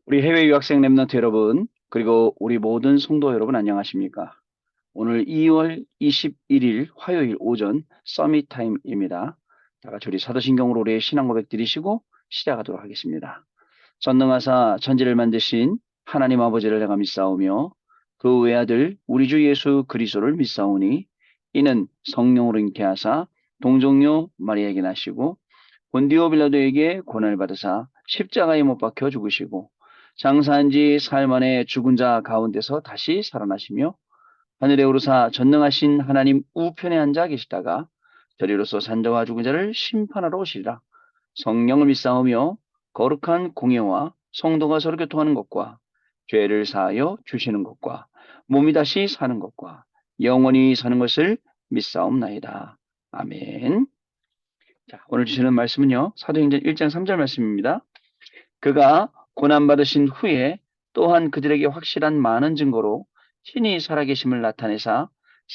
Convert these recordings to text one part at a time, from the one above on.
우리 해외 유학생 랩런트 여러분, 그리고 우리 모든 성도 여러분 안녕하십니까? 오늘 2월 21일 화요일 오전 서밋 타임입니다. 다 같이 우리 사도신경으로 우리의 신앙 고백 드리시고 시작하도록 하겠습니다. 전능하사 천지를 만드신 하나님 아버지를 내가 믿사오며 그 외아들 우리 주 예수 그리스도를 믿사오니 이는 성령으로 잉태하사 동정녀 마리아에게 나시고 본디오 빌라도에게 고난을 받으사 십자가에 못 박혀 죽으시고 장사한 지 사흘 만에 죽은 자 가운데서 다시 살아나시며 하늘에 오르사 전능하신 하나님 우편에 앉아 계시다가 저리로서 산자와 죽은 자를 심판하러 오시리라. 성령을 믿사오며 거룩한 공예와 성도가 서로 교통하는 것과 죄를 사하여 주시는 것과 몸이 다시 사는 것과 영원히 사는 것을 믿사옵나이다. 아멘. 자, 오늘 주시는 말씀은요. 사도행전 1장 3절 말씀입니다. 그가 고난받으신 후에 또한 그들에게 확실한 많은 증거로 친히 살아계심을 나타내사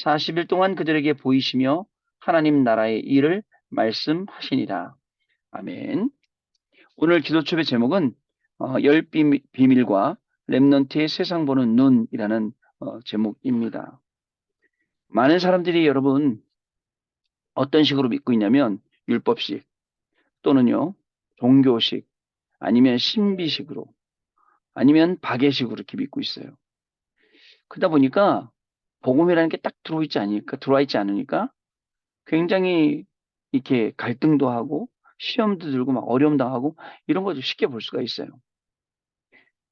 40일 동안 그들에게 보이시며 하나님 나라의 일을 말씀하시니라. 아멘. 오늘 기도첩의 제목은 열 비밀과 렘넌트의 세상 보는 눈이라는 제목입니다. 많은 사람들이 여러분 어떤 식으로 믿고 있냐면 율법식 또는요 종교식 아니면 신비식으로 아니면 박예식으로 이렇게 믿고 있어요. 그러다 보니까 복음이라는 게 딱 들어와 있지 않으니까 굉장히 이렇게 갈등도 하고 시험도 들고 막 어려움도 하고 이런 거 좀 쉽게 볼 수가 있어요.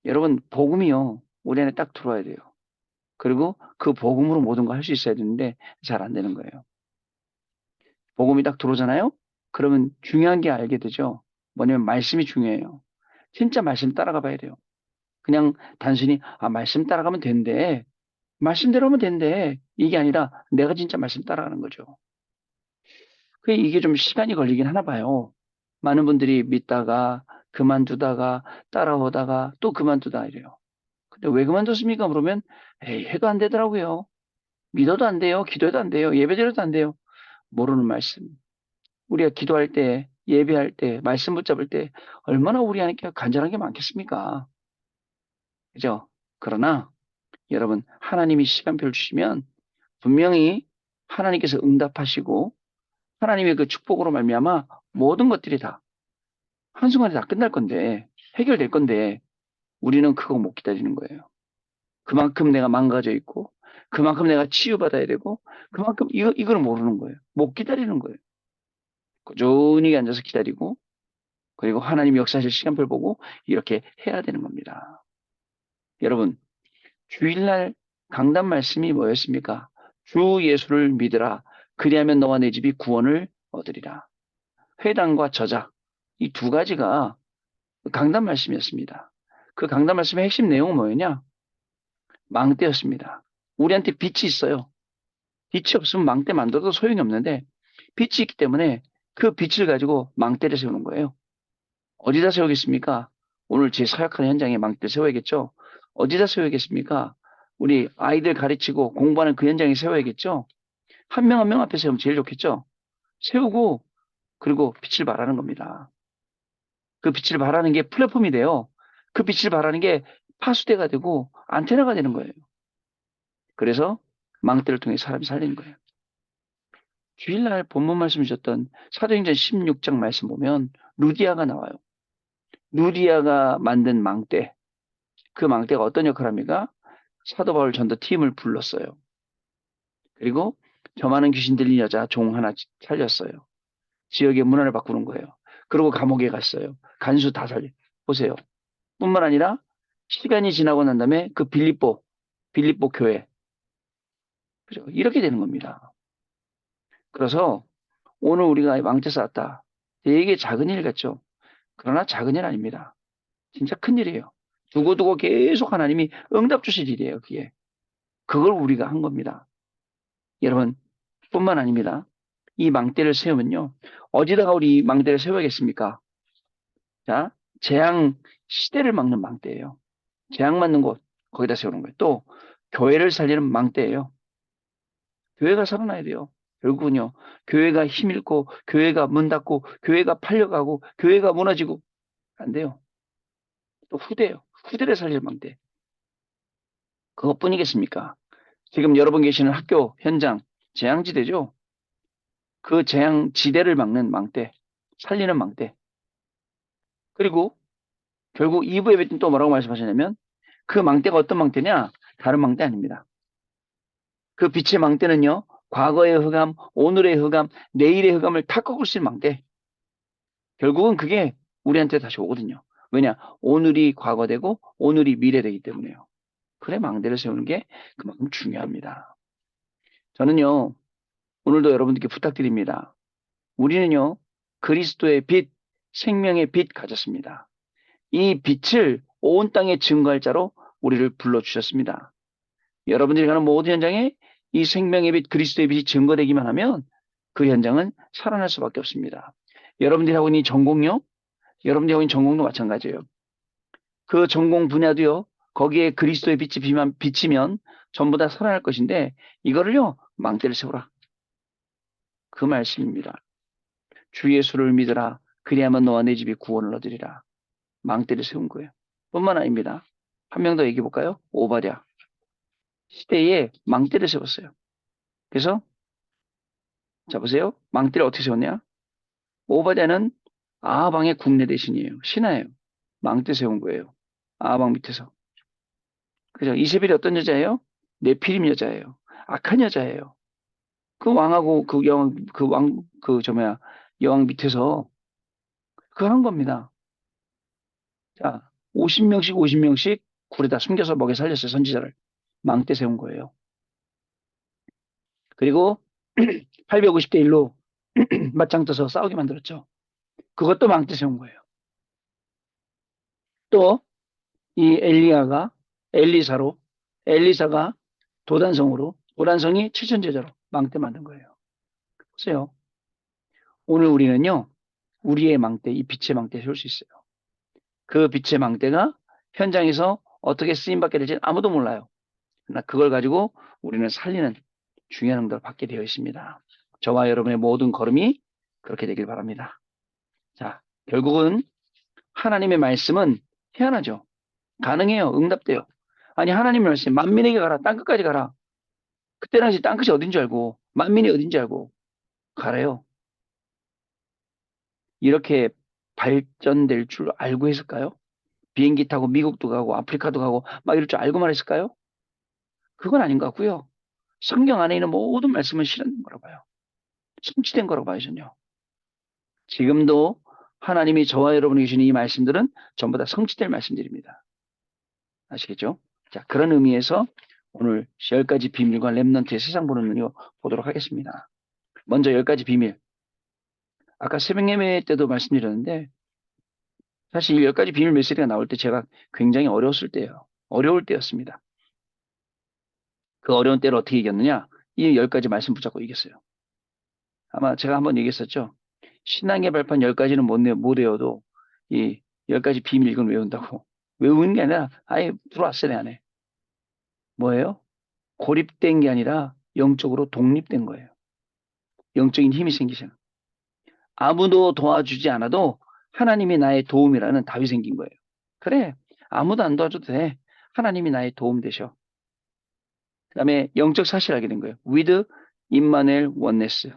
여러분 복음이요 우리 안에 딱 들어와야 돼요. 그리고 그 복음으로 모든 거 할 수 있어야 되는데 잘 안 되는 거예요. 복음이 딱 들어오잖아요. 그러면 중요한 게 알게 되죠. 뭐냐면 말씀이 중요해요. 진짜 말씀 따라가 봐야 돼요. 그냥 단순히 말씀 따라가면 된대. 말씀대로 하면 된대. 이게 아니라 내가 진짜 말씀 따라가는 거죠. 이게 좀 시간이 걸리긴 하나 봐요. 많은 분들이 믿다가 그만두다가 따라오다가 또 그만두다 이래요. 근데 왜 그만뒀습니까? 그러면 에이 해도 안 되더라고요. 믿어도 안 돼요. 기도해도 안 돼요. 예배드려도 안 돼요. 모르는 말씀. 우리가 기도할 때 예배할 때 말씀 붙잡을 때 얼마나 우리 안에 간절한 게 많겠습니까? 그죠? 그러나 여러분 하나님이 시간표를 주시면 분명히 하나님께서 응답하시고 하나님의 그 축복으로 말미암아 모든 것들이 다 한순간에 다 끝날 건데 해결될 건데 우리는 그거 못 기다리는 거예요. 그만큼 내가 망가져 있고 그만큼 내가 치유받아야 되고 그만큼 이걸 모르는 거예요. 못 기다리는 거예요. 꾸준히 앉아서 기다리고 그리고 하나님 역사하실 시간표를 보고 이렇게 해야 되는 겁니다. 여러분 주일날 강단 말씀이 뭐였습니까? 주 예수를 믿으라. 그리하면 너와 내 집이 구원을 얻으리라. 회당과 저작 이 두 가지가 강단 말씀이었습니다. 그 강단 말씀의 핵심 내용은 뭐였냐? 망대였습니다. 우리한테 빛이 있어요. 빛이 없으면 망대 만들어도 소용이 없는데 빛이 있기 때문에 그 빛을 가지고 망대를 세우는 거예요. 어디다 세우겠습니까? 오늘 제 사역하는 현장에 망대를 세워야겠죠? 어디다 세워야겠습니까? 우리 아이들 가르치고 공부하는 그 현장에 세워야겠죠? 한 명 한 명 앞에 세우면 제일 좋겠죠? 세우고 그리고 빛을 발하는 겁니다. 그 빛을 발하는 게 플랫폼이 돼요. 그 빛을 발하는 게 파수대가 되고 안테나가 되는 거예요. 그래서 망대를 통해 사람이 살리는 거예요. 주일날 본문 말씀 주셨던 사도행전 16장 말씀 보면 루디아가 나와요. 루디아가 만든 망대. 그 망대가 어떤 역할을 합니까? 사도 바울 전도 팀을 불렀어요. 그리고 저 많은 귀신 들린 여자 종 하나 살렸어요. 지역의 문화를 바꾸는 거예요. 그리고 감옥에 갔어요. 간수 다 살려. 보세요. 뿐만 아니라 시간이 지나고 난 다음에 그 빌립보 교회. 그죠? 이렇게 되는 겁니다. 그래서 오늘 우리가 망대 쌓았다. 되게 작은 일 같죠? 그러나 작은 일 아닙니다. 진짜 큰 일이에요. 두고두고 계속 하나님이 응답 주실 일이에요, 그게. 그걸 우리가 한 겁니다. 여러분, 뿐만 아닙니다. 이 망대를 세우면요. 어디다가 우리 이 망대를 세워야겠습니까? 자, 재앙 시대를 막는 망대예요. 재앙 맞는 곳, 거기다 세우는 거예요. 또, 교회를 살리는 망대예요. 교회가 살아나야 돼요. 결국은요, 교회가 힘 잃고, 교회가 문 닫고, 교회가 팔려가고, 교회가 무너지고, 안 돼요. 또 후대예요. 그들의 살릴 망대. 그것뿐이겠습니까? 지금 여러분 계시는 학교 현장 재앙지대죠. 그 재앙지대를 막는 망대, 살리는 망대. 그리고 결국 2부 예배 때 또 뭐라고 말씀하셨냐면 그 망대가 어떤 망대냐? 다른 망대 아닙니다. 그 빛의 망대는요. 과거의 흑암, 오늘의 흑암, 내일의 흑암을 다 꺾을 수 있는 망대. 결국은 그게 우리한테 다시 오거든요. 왜냐? 오늘이 과거되고 오늘이 미래되기 때문에요. 그래 망대를 세우는 게 그만큼 중요합니다. 저는요. 오늘도 여러분들께 부탁드립니다. 우리는요. 그리스도의 빛, 생명의 빛 가졌습니다. 이 빛을 온 땅에 증거할 자로 우리를 불러주셨습니다. 여러분들이 가는 모든 현장에 이 생명의 빛, 그리스도의 빛이 증거되기만 하면 그 현장은 살아날 수밖에 없습니다. 여러분들이 하고 있는 이 전공요, 여러분들이 하고 있는 전공도 마찬가지예요. 그 전공 분야도요, 거기에 그리스도의 빛이 비치면 전부 다 살아날 것인데 이거를요, 망대를 세우라. 그 말씀입니다. 주 예수를 믿으라. 그리하면 너와 내 집이 구원을 얻으리라. 망대를 세운 거예요. 뿐만 아닙니다. 한 명 더 얘기해 볼까요? 오바댜. 시대에 망대를 세웠어요. 그래서 자 보세요. 망대를 어떻게 세웠냐? 오바댜는 아하방의 국내 대신이에요. 신하예요. 망대 세운 거예요. 아하방 밑에서. 그죠? 이세벨이 어떤 여자예요? 네피림 여자예요. 악한 여자예요. 그 왕하고 그 여왕, 그 왕, 여왕 밑에서 그거 한 겁니다. 자, 50명씩 굴에다 숨겨서 먹여 살렸어요. 선지자를. 망대 세운 거예요. 그리고 850대 1로 맞짱 떠서 싸우게 만들었죠. 그것도 망대 세운 거예요. 또 이 엘리사가 도단성이 칠천제자로 망대 만든 거예요. 보세요. 오늘 우리는요, 우리의 망대, 이 빛의 망대 세울 수 있어요. 그 빛의 망대가 현장에서 어떻게 쓰임받게 될지 아무도 몰라요. 그러나 그걸 가지고 우리는 살리는 중요한 응답을 받게 되어 있습니다. 저와 여러분의 모든 걸음이 그렇게 되길 바랍니다. 자, 결국은 하나님의 말씀은 희한하죠. 가능해요. 응답돼요. 아니, 하나님의 말씀, 만민에게 가라. 땅끝까지 가라. 그때 당시 땅끝이 어딘 줄 알고, 만민이 어딘 줄 알고, 가래요. 이렇게 발전될 줄 알고 했을까요? 비행기 타고 미국도 가고, 아프리카도 가고, 막 이럴 줄 알고만 했을까요? 그건 아닌 것 같고요. 성경 안에 있는 모든 말씀은 실현된 거라고 봐요. 성취된 거라고 봐요, 전요. 지금도 하나님이 저와 여러분이 주신 이 말씀들은 전부 다 성취될 말씀들입니다. 아시겠죠? 자, 그런 의미에서 오늘 10가지 비밀과 렘넌트의 세상 보는 눈으로 보도록 하겠습니다. 먼저 10가지 비밀. 아까 새벽 예배 때도 말씀드렸는데 사실 이 10가지 비밀 메시지가 나올 때 제가 굉장히 어려웠을 때예요. 어려울 때였습니다. 그 어려운 때를 어떻게 이겼느냐? 이 10가지 말씀 붙잡고 이겼어요. 아마 제가 한번 얘기했었죠. 신앙의 발판 10가지는 못 외워도 이 10가지 비밀 이건 외운다고. 외우는 게 아니라 아예 들어왔어요, 내 안에. 뭐예요? 고립된 게 아니라 영적으로 독립된 거예요. 영적인 힘이 생기잖아. 아무도 도와주지 않아도 하나님이 나의 도움이라는 답이 생긴 거예요. 그래, 아무도 안 도와줘도 돼. 하나님이 나의 도움 되셔. 그 다음에 영적 사실을 알게 된 거예요. With Immanuel Oneness.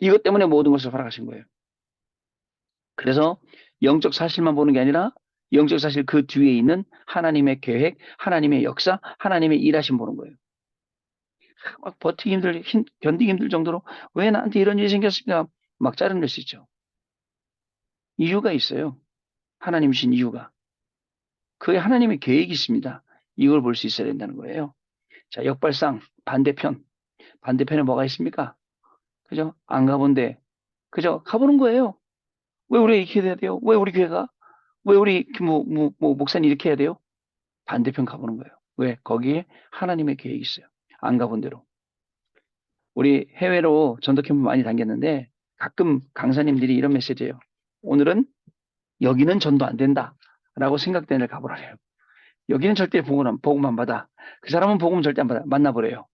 이것 때문에 모든 것을 허락하신 거예요. 그래서 영적 사실만 보는 게 아니라 영적 사실 그 뒤에 있는 하나님의 계획, 하나님의 역사, 하나님의 일하심 보는 거예요. 막 견디기 힘들 정도로 왜 나한테 이런 일이 생겼습니까? 막 짜증낼 수 있죠. 이유가 있어요. 하나님이신 이유가. 그게 하나님의 계획이 있습니다. 이걸 볼 수 있어야 된다는 거예요. 자, 역발상, 반대편. 반대편에 뭐가 있습니까? 그죠? 안 가본데. 그죠? 가보는 거예요. 왜 우리 이렇게 해야 돼요? 왜 우리 교회가? 왜 우리 목사님 이렇게 해야 돼요? 반대편 가보는 거예요. 왜? 거기에 하나님의 계획이 있어요. 안 가본 대로. 우리 해외로 전도 캠프 많이 다녔는데 가끔 강사님들이 이런 메시지예요. 오늘은 여기는 전도 안 된다. 라고 생각되는 데 가보라래요. 여기는 절대 복음 안 받아. 그 사람은 복음 절대 안 받아. 만나보래요.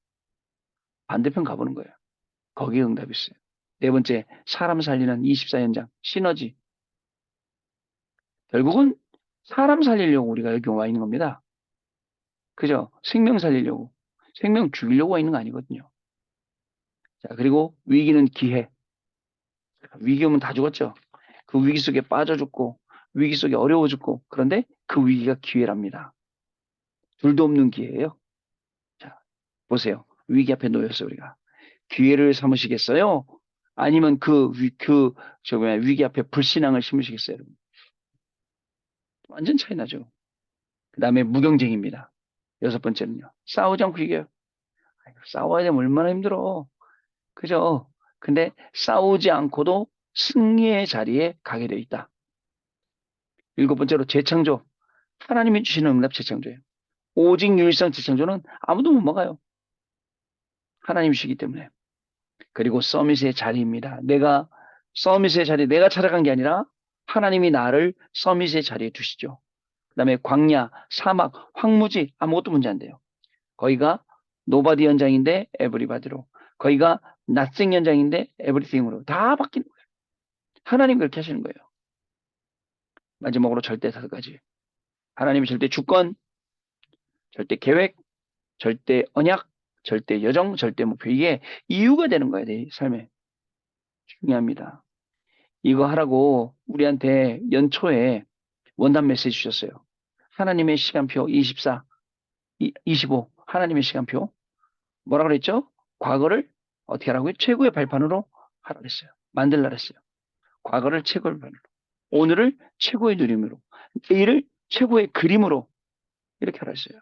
반대편 가보는 거예요. 거기에 응답이 있어요. 네 번째, 사람 살리는 24현장, 시너지. 결국은 사람 살리려고 우리가 여기 와 있는 겁니다. 그죠? 생명 살리려고. 생명 죽이려고 와 있는 거 아니거든요. 자, 그리고 위기는 기회. 위기 오면 다 죽었죠. 그 위기 속에 빠져 죽고, 위기 속에 어려워 죽고, 그런데 그 위기가 기회랍니다. 둘도 없는 기회예요. 자, 보세요. 위기 앞에 놓였어요, 우리가. 기회를 삼으시겠어요? 아니면 위기 앞에 불신앙을 심으시겠어요, 여러분? 완전 차이 나죠. 그 다음에 무경쟁입니다. 여섯 번째는요. 싸우지 않고 이겨요. 아이고, 싸워야 되면 얼마나 힘들어. 그죠? 근데 싸우지 않고도 승리의 자리에 가게 돼 있다. 일곱 번째로 재창조. 하나님이 주시는 응답 재창조예요. 오직 유일성 재창조는 아무도 못 막아요. 하나님이시기 때문에. 그리고 서밋의 자리입니다. 서밋의 자리, 내가 찾아간 게 아니라 하나님이 나를 서밋의 자리에 두시죠. 그 다음에 광야, 사막, 황무지 아무것도 문제 안 돼요. 거기가 노바디 현장인데 에브리바디로, 거기가 낫생 현장인데 에브리띵으로 다 바뀌는 거예요. 하나님 그렇게 하시는 거예요. 마지막으로 절대 다섯 가지. 하나님이 절대 주권, 절대 계획, 절대 언약, 절대 여정, 절대 목표. 이게 이유가 되는 거예요, 내 삶에. 중요합니다. 이거 하라고 우리한테 연초에 원단 메시지 주셨어요. 하나님의 시간표 24, 25. 하나님의 시간표. 뭐라 그랬죠? 과거를 어떻게 하라고요? 최고의 발판으로 하라 그랬어요. 만들라 그랬어요. 과거를 최고의 발판으로. 오늘을 최고의 누림으로. 내일을 최고의 그림으로 이렇게 하라 했어요.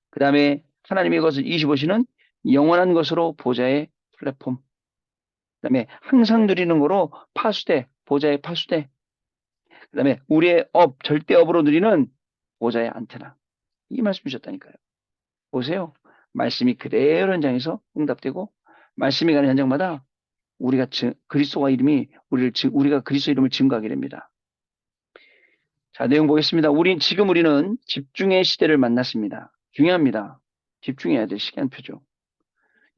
그 다음에 하나님의 것을 25시는 영원한 것으로 보좌의 플랫폼. 그 다음에 항상 누리는 거로 파수대, 보좌의 파수대. 그 다음에 우리의 절대업으로 누리는 보좌의 안테나. 이 말씀 주셨다니까요. 보세요. 말씀이 그대로 현장에서 응답되고, 말씀이 가는 현장마다 그리스도가 이름이, 우리가 그리스도 이름을 증거하게 됩니다. 자, 내용 보겠습니다. 우리는 집중의 시대를 만났습니다. 중요합니다. 집중해야 될 시간표죠.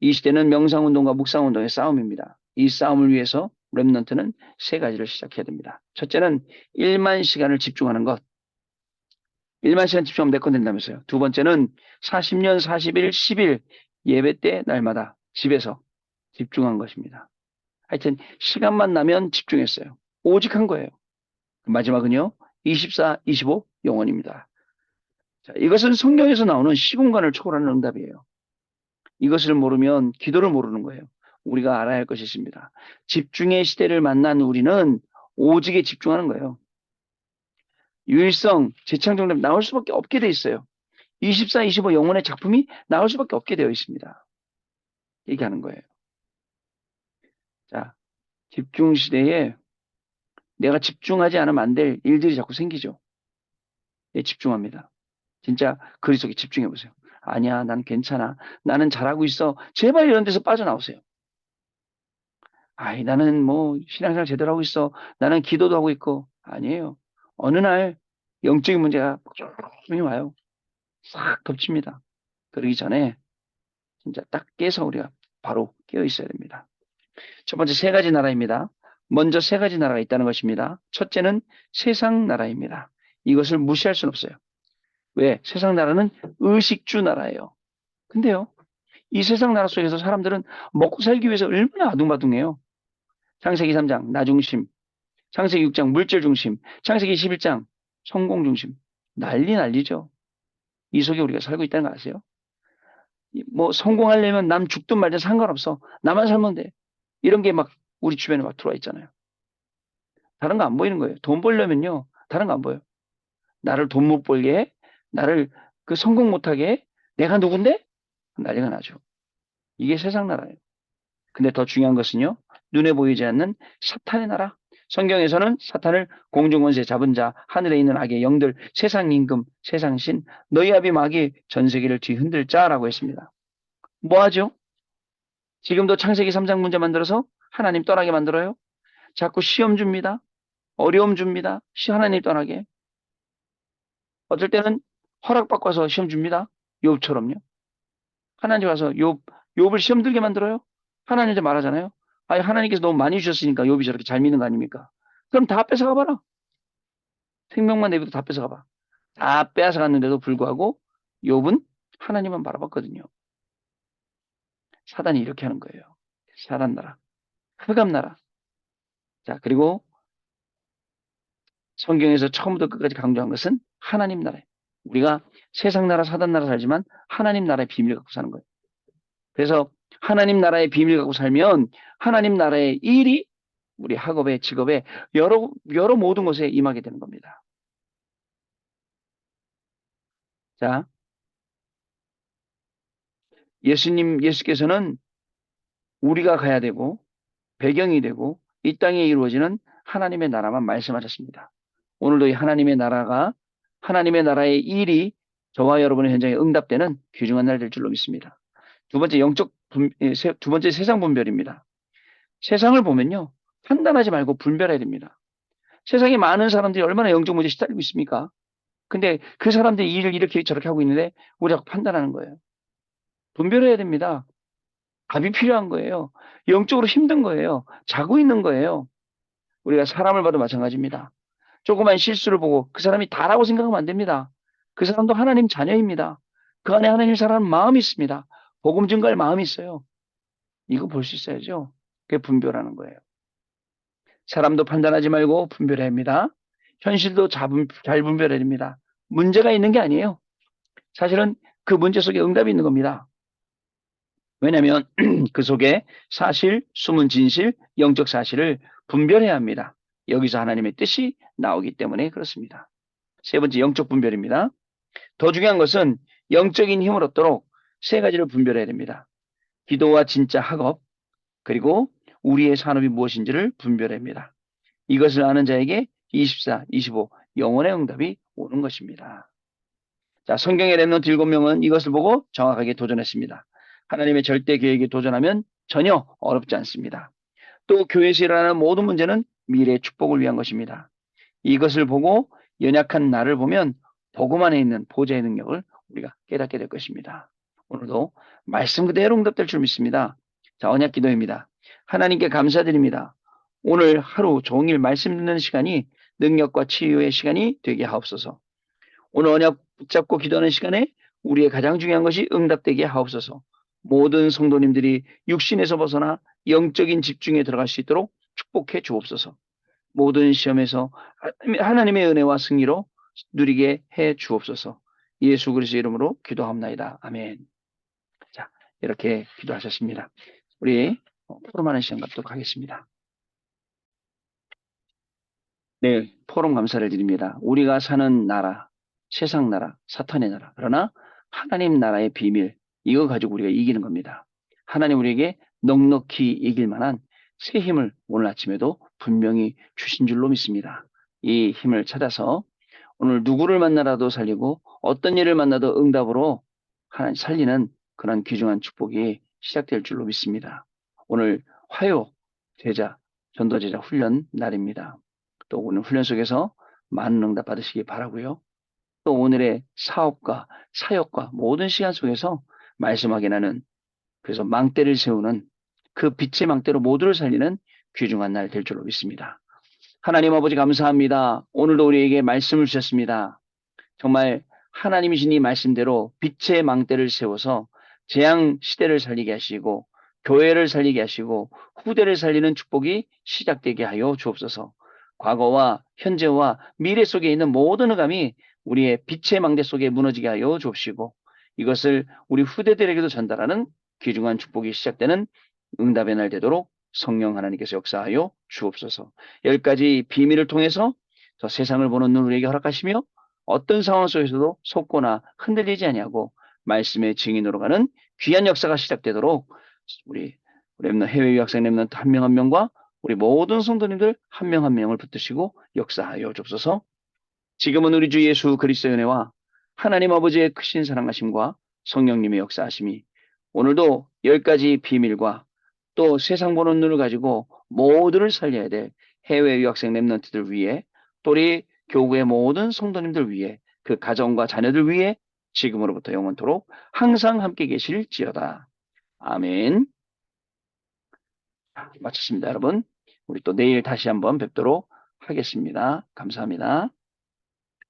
이 시대는 명상운동과 묵상운동의 싸움입니다. 이 싸움을 위해서 렘넌트는 세 가지를 시작해야 됩니다. 첫째는 1만 시간을 집중하는 것. 1만 시간 집중하면 내 건 된다면서요. 두 번째는 40년, 40일, 10일 예배 때 날마다 집에서 집중한 것입니다. 하여튼 시간만 나면 집중했어요. 오직 한 거예요. 마지막은요. 24, 25 영원입니다. 자, 이것은 성경에서 나오는 시공간을 초월하는 응답이에요. 이것을 모르면 기도를 모르는 거예요. 우리가 알아야 할 것이 있습니다. 집중의 시대를 만난 우리는 오직에 집중하는 거예요. 유일성, 재창조답 나올 수밖에 없게 돼 있어요. 24, 25 영혼의 작품이 나올 수밖에 없게 되어 있습니다. 얘기하는 거예요. 자, 집중 시대에 내가 집중하지 않으면 안 될 일들이 자꾸 생기죠. 예, 집중합니다. 진짜 그리스도에 집중해 보세요. 아니야, 난 괜찮아. 나는 잘하고 있어. 제발 이런 데서 빠져나오세요. 아이, 나는 뭐 신앙생활 제대로 하고 있어. 나는 기도도 하고 있고. 아니에요. 어느 날 영적인 문제가 쭉 와요. 싹 덮칩니다. 그러기 전에 진짜 딱 깨서 우리가 바로 깨어 있어야 됩니다. 첫 번째 세 가지 나라입니다. 먼저 세 가지 나라가 있다는 것입니다. 첫째는 세상 나라입니다. 이것을 무시할 수는 없어요. 왜? 세상 나라는 의식주 나라예요. 근데요, 이 세상 나라 속에서 사람들은 먹고 살기 위해서 얼마나 아둥바둥해요. 창세기 3장 나 중심, 창세기 6장 물질 중심, 창세기 11장 성공 중심. 난리죠. 이 속에 우리가 살고 있다는 거 아세요? 뭐 성공하려면 남 죽든 말든 상관없어. 나만 살면 돼. 이런 게 막 우리 주변에 막 들어와 있잖아요. 다른 거 안 보이는 거예요. 돈 벌려면요. 다른 거 안 보여요. 나를 돈 못 벌게 해? 나를 그 성공 못하게 해? 내가 누군데? 난리가 나죠. 이게 세상 나라예요. 근데 더 중요한 것은요. 눈에 보이지 않는 사탄의 나라. 성경에서는 사탄을 공중권세 잡은 자, 하늘에 있는 악의 영들, 세상 임금, 세상 신, 너희 아비 마귀 전 세계를 뒤흔들 자라고 했습니다. 뭐 하죠? 지금도 창세기 3장 문제 만들어서 하나님 떠나게 만들어요. 자꾸 시험 줍니다. 어려움 줍니다. 하나님 떠나게. 어쩔 때는 허락받고 와서 시험 줍니다. 욥처럼요. 하나님 와서 욥을 시험 들게 만들어요. 하나님한테 말하잖아요. 아니 하나님께서 너무 많이 주셨으니까 욥이 저렇게 잘 믿는 거 아닙니까? 그럼 다 뺏어가 봐라. 생명만 내비도 다 뺏어가봐. 다 빼앗아 갔는데도 불구하고 욥은 하나님만 바라봤거든요. 사단이 이렇게 하는 거예요. 사단 나라, 흑암 나라. 자, 그리고 성경에서 처음부터 끝까지 강조한 것은 하나님 나라예요. 우리가 세상 나라, 사단 나라 살지만 하나님 나라의 비밀을 갖고 사는 거예요. 그래서 하나님 나라의 비밀을 갖고 살면 하나님 나라의 일이 우리 학업에, 직업에 여러 모든 것에 임하게 되는 겁니다. 자, 예수께서는 우리가 가야 되고 배경이 되고 이 땅에 이루어지는 하나님의 나라만 말씀하셨습니다. 오늘도 이 하나님의 나라가 하나님의 나라의 일이 저와 여러분의 현장에 응답되는 귀중한 날 될 줄로 믿습니다. 두 번째 두 번째 세상 분별입니다. 세상을 보면요. 판단하지 말고 분별해야 됩니다. 세상에 많은 사람들이 얼마나 영적 문제에 시달리고 있습니까? 근데 그 사람들이 일을 이렇게 저렇게 하고 있는데 우리가 판단하는 거예요. 분별해야 됩니다. 답이 필요한 거예요. 영적으로 힘든 거예요. 자고 있는 거예요. 우리가 사람을 봐도 마찬가지입니다. 조그만 실수를 보고 그 사람이 다라고 생각하면 안 됩니다. 그 사람도 하나님 자녀입니다. 그 안에 하나님 사랑하는 마음이 있습니다. 복음 증거할 마음이 있어요. 이거 볼 수 있어야죠. 그게 분별하는 거예요. 사람도 판단하지 말고 분별해야 합니다. 현실도 잘 분별해야 됩니다. 문제가 있는 게 아니에요. 사실은 그 문제 속에 응답이 있는 겁니다. 왜냐하면 그 속에 사실, 숨은 진실, 영적 사실을 분별해야 합니다. 여기서 하나님의 뜻이 나오기 때문에 그렇습니다. 세 번째 영적 분별입니다. 더 중요한 것은 영적인 힘을 얻도록 세 가지를 분별해야 됩니다. 기도와 진짜 학업, 그리고 우리의 산업이 무엇인지를 분별해야 합니다. 이것을 아는 자에게 24, 25 영혼의 응답이 오는 것입니다. 자, 성경의 렘넌트 7명은 이것을 보고 정확하게 도전했습니다. 하나님의 절대 계획에 도전하면 전혀 어렵지 않습니다. 또 교회에서 일어나는 모든 문제는 미래의 축복을 위한 것입니다. 이것을 보고 연약한 나를 보면 복음 안에 있는 보좌의 능력을 우리가 깨닫게 될 것입니다. 오늘도 말씀 그대로 응답될 줄 믿습니다. 자, 언약 기도입니다. 하나님께 감사드립니다. 오늘 하루 종일 말씀 듣는 시간이 능력과 치유의 시간이 되게 하옵소서. 오늘 언약 붙잡고 기도하는 시간에 우리의 가장 중요한 것이 응답되게 하옵소서. 모든 성도님들이 육신에서 벗어나 영적인 집중에 들어갈 수 있도록 축복해 주옵소서. 모든 시험에서 하나님의 은혜와 승리로 누리게 해 주옵소서. 예수 그리스도의 이름으로 기도합나이다. 아멘. 자, 이렇게 기도하셨습니다. 우리 포럼하는 시간 갖도록 하겠습니다. 네, 포럼 감사를 드립니다. 우리가 사는 나라, 세상 나라, 사탄의 나라, 그러나 하나님 나라의 비밀, 이거 가지고 우리가 이기는 겁니다. 하나님 우리에게 넉넉히 이길 만한 새 힘을 오늘 아침에도 분명히 주신 줄로 믿습니다. 이 힘을 찾아서 오늘 누구를 만나라도 살리고 어떤 일을 만나도 응답으로 하나님 살리는 그런 귀중한 축복이 시작될 줄로 믿습니다. 오늘 화요 제자, 전도제자 훈련 날입니다. 또 오늘 훈련 속에서 많은 응답 받으시기 바라고요. 또 오늘의 사업과 사역과 모든 시간 속에서 말씀 확인하는 그래서 망대를 세우는 그 빛의 망대로 모두를 살리는 귀중한 날 될 줄로 믿습니다. 하나님 아버지 감사합니다. 오늘도 우리에게 말씀을 주셨습니다. 정말 하나님이신 이 말씀대로 빛의 망대를 세워서 재앙 시대를 살리게 하시고 교회를 살리게 하시고 후대를 살리는 축복이 시작되게 하여 주옵소서. 과거와 현재와 미래 속에 있는 모든 흑암이 우리의 빛의 망대 속에 무너지게 하여 주옵시고 이것을 우리 후대들에게도 전달하는 귀중한 축복이 시작되는 응답의 날 되도록 성령 하나님께서 역사하여 주옵소서. 10가지 비밀을 통해서 저 세상을 보는 눈을 우리에게 허락하시며 어떤 상황 속에서도 속거나 흔들리지 아니하고 말씀의 증인으로 가는 귀한 역사가 시작되도록 우리 렘넌트 해외 유학생 렘넌트 한 명 한 명과 우리 모든 성도님들 한 명 한 명을 붙드시고 역사하여 주옵소서. 지금은 우리 주 예수 그리스도의 은혜와 하나님 아버지의 크신 사랑하심과 성령님의 역사하심이 오늘도 10가지 비밀과 또 세상 보는 눈을 가지고 모두를 살려야 될 해외 유학생 렘넌트들 위해 또 우리 교구의 모든 성도님들 위해 그 가정과 자녀들 위해 지금으로부터 영원토록 항상 함께 계실지어다. 아멘. 마쳤습니다, 여러분. 우리 또 내일 다시 한번 뵙도록 하겠습니다. 감사합니다.